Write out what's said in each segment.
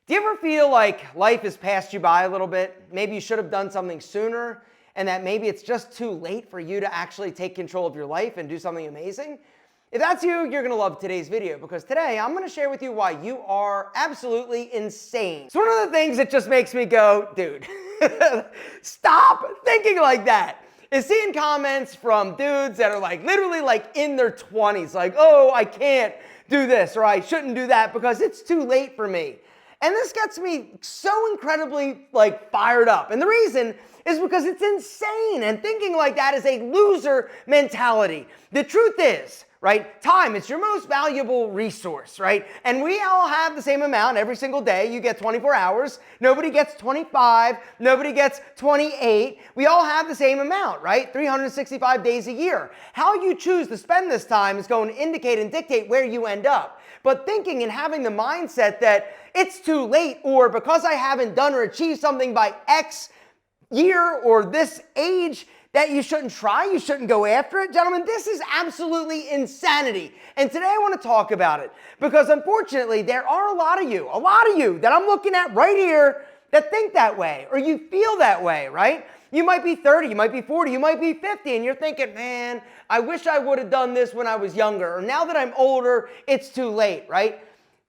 Do you ever feel like life has passed you by a little bit? Maybe you should have done something sooner, and that maybe it's just too late for you to actually take control of your life and do something amazing? If that's you, you're gonna love today's video, because today I'm gonna share with you why you are absolutely insane. It's one of the things that just makes me go, dude, stop thinking like that. Is seeing comments from dudes that are like literally like in their 20s, like, oh, I can't do this or I shouldn't do that because it's too late for me. And this gets me so incredibly like fired up. And the reason is because it's insane. And thinking like that is a loser mentality. The truth is, right, time is your most valuable resource, right? And we all have the same amount every single day. You get 24 hours. Nobody gets 25. Nobody gets 28. We all have the same amount, right? 365 days a year. How you choose to spend this time is going to indicate and dictate where you end up. But thinking and having the mindset that it's too late, or because I haven't done or achieved something by X year or this age, that you shouldn't try, you shouldn't go after it. Gentlemen, this is absolutely insanity. And today I want to talk about it because unfortunately there are a lot of you that I'm looking at right here that think that way, or you feel that way, right? You might be 30, you might be 40, you might be 50, and you're thinking, man, I wish I would have done this when I was younger, or now that I'm older, it's too late, right?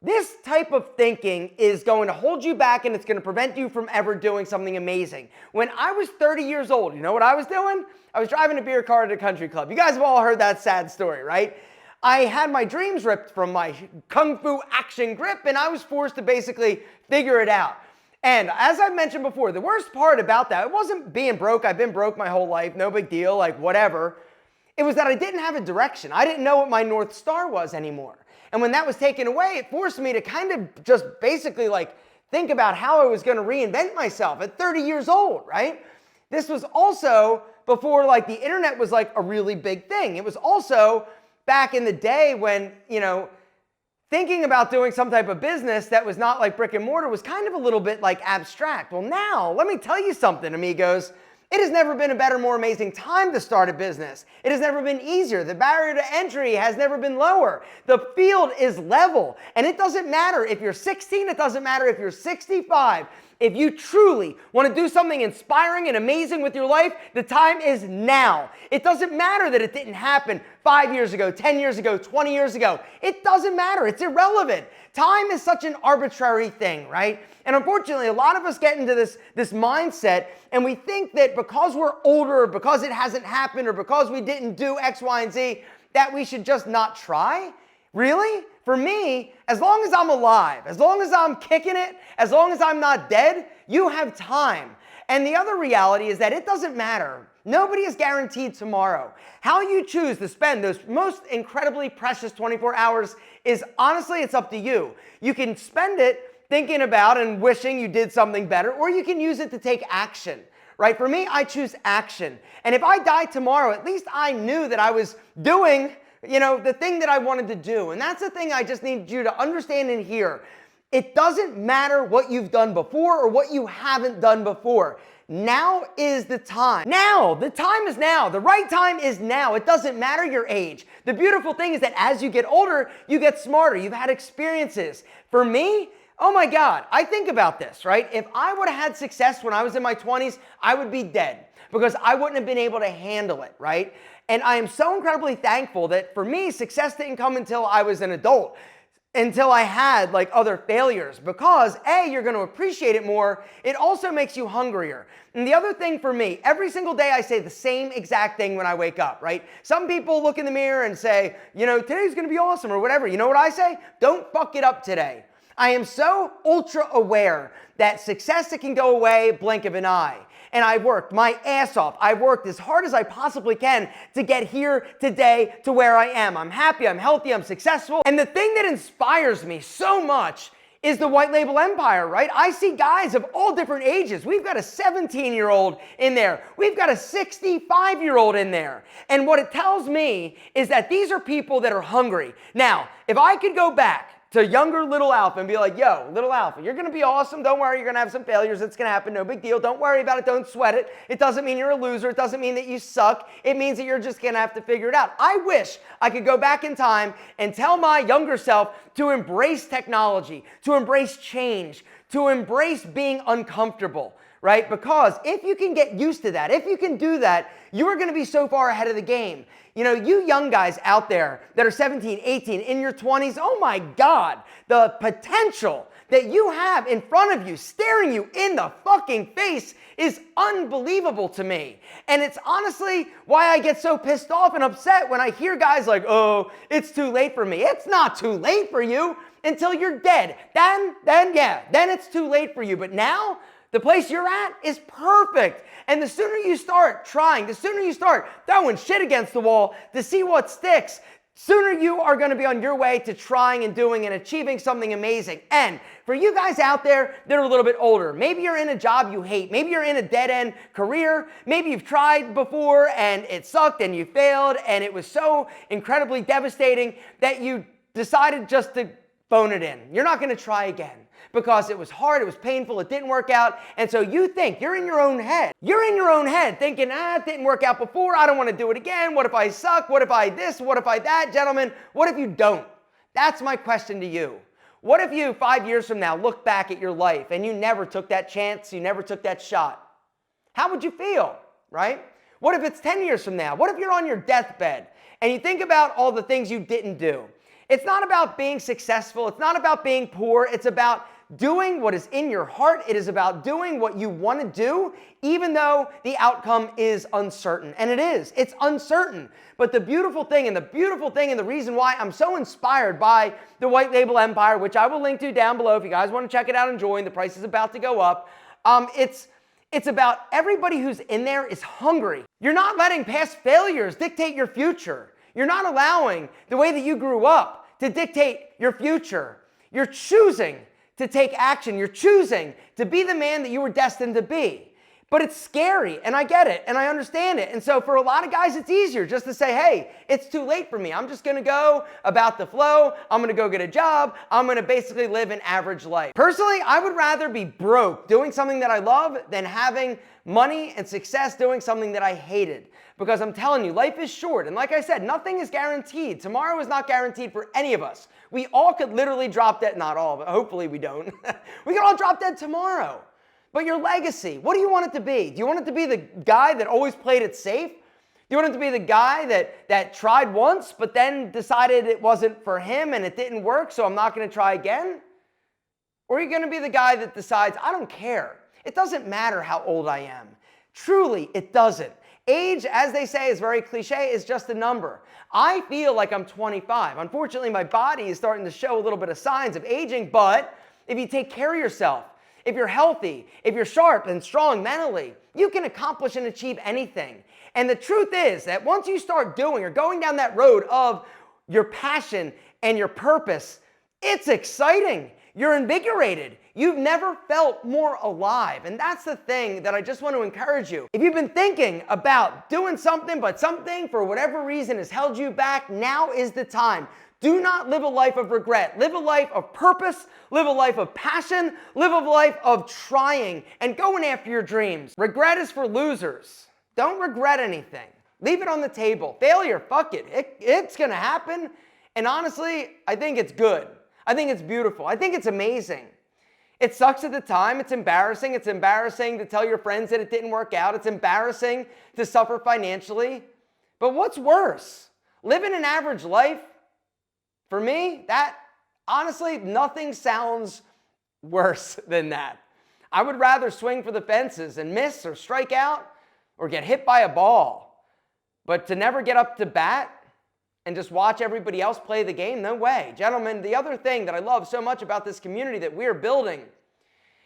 This type of thinking is going to hold you back, and it's going to prevent you from ever doing something amazing. When I was 30 years old, you know what I was doing? I was driving a beer car at a country club. You guys have all heard that sad story, right? I had my dreams ripped from my kung fu action grip, and I was forced to basically figure it out. And as I mentioned before, the worst part about that, it wasn't being broke. I've been broke my whole life, no big deal, like whatever. It was that I didn't have a direction. I didn't know what my North Star was anymore. And when that was taken away, it forced me to kind of just basically like think about how I was going to reinvent myself at 30 years old, right? This was also before like the internet was like a really big thing. It was also back in the day when, you know, thinking about doing some type of business that was not like brick and mortar was kind of a little bit like abstract. Well, now, let me tell you something, amigos. It has never been a better, more amazing time to start a business. It has never been easier. The barrier to entry has never been lower. The field is level. And it doesn't matter if you're 16, it doesn't matter if you're 65. If you truly want to do something inspiring and amazing with your life, the time is now. It doesn't matter that it didn't happen 5 years ago, 10 years ago, 20 years ago. It doesn't matter. It's irrelevant. Time is such an arbitrary thing, right? And unfortunately, a lot of us get into this mindset, and we think that because we're older, or because it hasn't happened, or because we didn't do X, Y, and Z, that we should just not try. Really? For me, as long as I'm alive, as long as I'm kicking it, as long as I'm not dead, you have time. And the other reality is that it doesn't matter. Nobody is guaranteed tomorrow. How you choose to spend those most incredibly precious 24 hours is honestly, it's up to you. You can spend it thinking about and wishing you did something better, or you can use it to take action. Right? For me, I choose action. And if I die tomorrow, at least I knew that I was doing the thing that I wanted to do. And that's the thing I just need you to understand and hear. It doesn't matter what you've done before or what you haven't done before. Now is the time. Now, the time is now. The right time is now. It doesn't matter your age. The beautiful thing is that as you get older, you get smarter. You've had experiences. For me, oh my God, I think about this, right? If I would have had success when I was in my 20s, I would be dead because I wouldn't have been able to handle it, right? And I am so incredibly thankful that for me, success didn't come until I was an adult, until I had like other failures, because A, you're going to appreciate it more. It also makes you hungrier. And the other thing for me, every single day I say the same exact thing when I wake up, right? Some people look in the mirror and say, today's going to be awesome or whatever. You know what I say? Don't fuck it up today. I am so ultra aware that success, it can go away, blink of an eye. And I worked my ass off. I worked as hard as I possibly can to get here today to where I am. I'm happy, I'm healthy, I'm successful. And the thing that inspires me so much is the white label empire, right? I see guys of all different ages. We've got a 17-year-old in there. We've got a 65-year-old in there. And what it tells me is that these are people that are hungry. Now, if I could go back to younger little Alpha and be like, yo, little Alpha, you're going to be awesome. Don't worry. You're going to have some failures. It's going to happen. No big deal. Don't worry about it. Don't sweat it. It doesn't mean you're a loser. It doesn't mean that you suck. It means that you're just going to have to figure it out. I wish I could go back in time and tell my younger self to embrace technology, to embrace change, to embrace being uncomfortable, right? Because if you can get used to that, if you can do that, you are going to be so far ahead of the game. You know, you young guys out there that are 17, 18, in your 20s, oh my God, the potential that you have in front of you, staring you in the fucking face, is unbelievable to me. And it's honestly why I get so pissed off and upset when I hear guys like, oh, it's too late for me. It's not too late for you until you're dead. Then it's too late for you. But now, the place you're at is perfect. And the sooner you start trying, the sooner you start throwing shit against the wall to see what sticks, sooner you are going to be on your way to trying and doing and achieving something amazing. And for you guys out there that are a little bit older, maybe you're in a job you hate, maybe you're in a dead-end career, maybe you've tried before and it sucked and you failed and it was so incredibly devastating that you decided just to phone it in. You're not going to try again because it was hard, it was painful, it didn't work out. And so you think, you're in your own head. You're in your own head thinking, it didn't work out before, I don't want to do it again. What if I suck? What if I this? What if I that? Gentlemen, what if you don't? That's my question to you. What if you, 5 years from now, look back at your life and you never took that chance, you never took that shot? How would you feel, right? What if it's 10 years from now? What if you're on your deathbed and you think about all the things you didn't do? It's not about being successful. It's not about being poor. It's about doing what is in your heart. It is about doing what you want to do, even though the outcome is uncertain. And it is. It's uncertain. But the beautiful thing and the reason why I'm so inspired by the White Label Empire, which I will link to down below if you guys want to check it out and join. The price is about to go up. It's about everybody who's in there is hungry. You're not letting past failures dictate your future. You're not allowing the way that you grew up to dictate your future. You're choosing to take action. You're choosing to be the man that you were destined to be. But it's scary, and I get it, and I understand it. And so for a lot of guys, it's easier just to say, hey, it's too late for me. I'm just gonna go about the flow. I'm gonna go get a job. I'm gonna basically live an average life. Personally, I would rather be broke doing something that I love than having money and success doing something that I hated. Because I'm telling you, life is short. And like I said, nothing is guaranteed. Tomorrow is not guaranteed for any of us. We all could literally drop dead, not all, but hopefully we don't. We could all drop dead tomorrow. But your legacy, what do you want it to be? Do you want it to be the guy that always played it safe? Do you want it to be the guy that tried once, but then decided it wasn't for him and it didn't work, so I'm not going to try again? Or are you going to be the guy that decides, I don't care. It doesn't matter how old I am. Truly, it doesn't. Age, as they say, is very cliche, is just a number. I feel like I'm 25. Unfortunately, my body is starting to show a little bit of signs of aging, but if you take care of yourself, if you're healthy, if you're sharp and strong mentally, you can accomplish and achieve anything. And the truth is that once you start doing or going down that road of your passion and your purpose, it's exciting. You're invigorated. You've never felt more alive. And that's the thing that I just want to encourage you. If you've been thinking about doing something, but something for whatever reason has held you back, now is the time. Do not live a life of regret. Live a life of purpose. Live a life of passion. Live a life of trying and going after your dreams. Regret is for losers. Don't regret anything. Leave it on the table. Failure, fuck it. It's going to happen. And honestly, I think it's good. I think it's beautiful. I think it's amazing. It sucks at the time. It's embarrassing. It's embarrassing to tell your friends that it didn't work out. It's embarrassing to suffer financially. But what's worse? Living an average life? For me, that honestly, nothing sounds worse than that. I would rather swing for the fences and miss or strike out or get hit by a ball. But to never get up to bat and just watch everybody else play the game, no way. Gentlemen, the other thing that I love so much about this community that we're building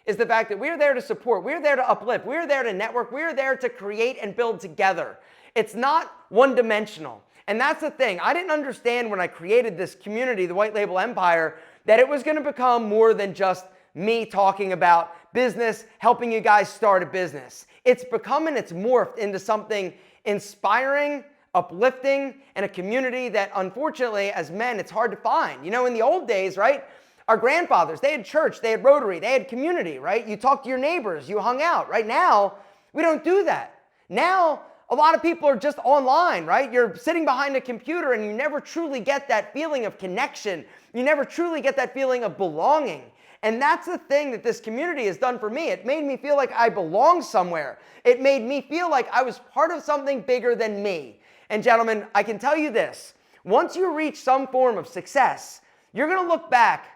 is the fact that we're there to support, we're there to uplift, we're there to network, we're there to create and build together. It's not one-dimensional. And that's the thing. I didn't understand when I created this community, the White Label Empire, that it was going to become more than just me talking about business, helping you guys start a business. It's become and it's morphed into something inspiring, uplifting, and a community that unfortunately as men, it's hard to find. You know, in the old days, right? Our grandfathers, they had church, they had Rotary, they had community, right? You talked to your neighbors, you hung out. Right now, we don't do that. Now, a lot of people are just online, right? You're sitting behind a computer and you never truly get that feeling of connection. You never truly get that feeling of belonging. And that's the thing that this community has done for me. It made me feel like I belong somewhere. It made me feel like I was part of something bigger than me. And gentlemen, I can tell you this, once you reach some form of success, you're going to look back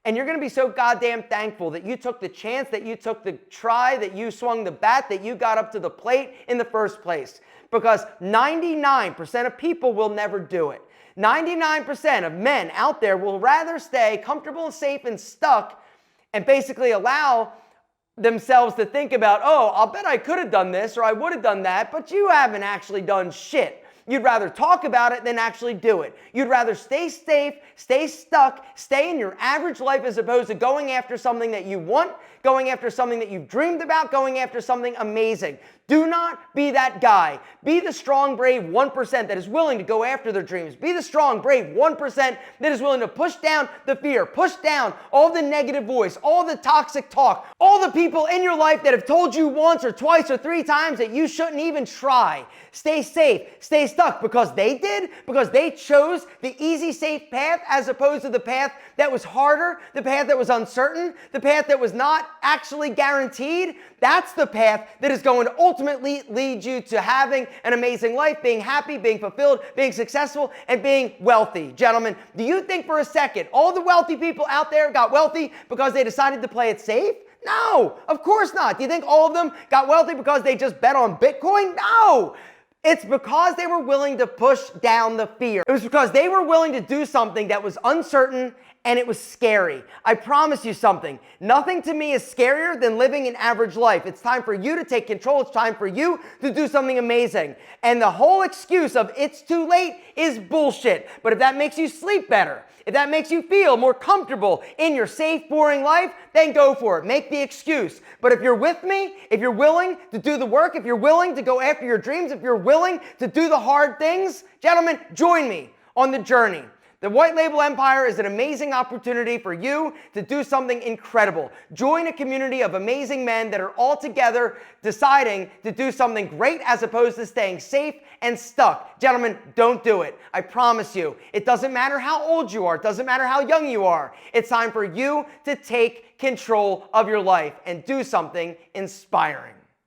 and you're going to be so goddamn thankful that you took the chance, that you took the try, that you swung the bat, that you got up to the plate in the first place. Because 99% of people will never do it. 99% of men out there will rather stay comfortable and safe and stuck and basically allow themselves to think about, oh, I'll bet I could have done this or I would have done that, but you haven't actually done shit. You'd rather talk about it than actually do it. You'd rather stay safe, stay stuck, stay in your average life as opposed to going after something that you want, going after something that you've dreamed about, going after something amazing. Do not be that guy. Be the strong, brave 1% that is willing to go after their dreams. Be the strong, brave 1% that is willing to push down the fear, push down all the negative voice, all the toxic talk, all the people in your life that have told you once or twice or 3 times that you shouldn't even try. Stay safe, stay stuck because they did, because they chose the easy, safe path as opposed to the path that was harder, the path that was uncertain, the path that was not actually guaranteed. That's the path that is going to ultimately lead you to having an amazing life, being happy, being fulfilled, being successful, and being wealthy. Gentlemen, do you think for a second all the wealthy people out there got wealthy because they decided to play it safe? No, of course not. Do you think all of them got wealthy because they just bet on Bitcoin? No. It's because they were willing to push down the fear. It was because they were willing to do something that was uncertain and it was scary. I promise you something. Nothing to me is scarier than living an average life. It's time for you to take control. It's time for you to do something amazing. And the whole excuse of it's too late is bullshit. But if that makes you sleep better, if that makes you feel more comfortable in your safe, boring life, then go for it. Make the excuse. But if you're with me, if you're willing to do the work, if you're willing to go after your dreams, if you're willing to do the hard things, gentlemen, join me on the journey. The White Label Empire is an amazing opportunity for you to do something incredible. Join a community of amazing men that are all together deciding to do something great as opposed to staying safe and stuck. Gentlemen, don't do it. I promise you. It doesn't matter how old you are. It doesn't matter how young you are. It's time for you to take control of your life and do something inspiring.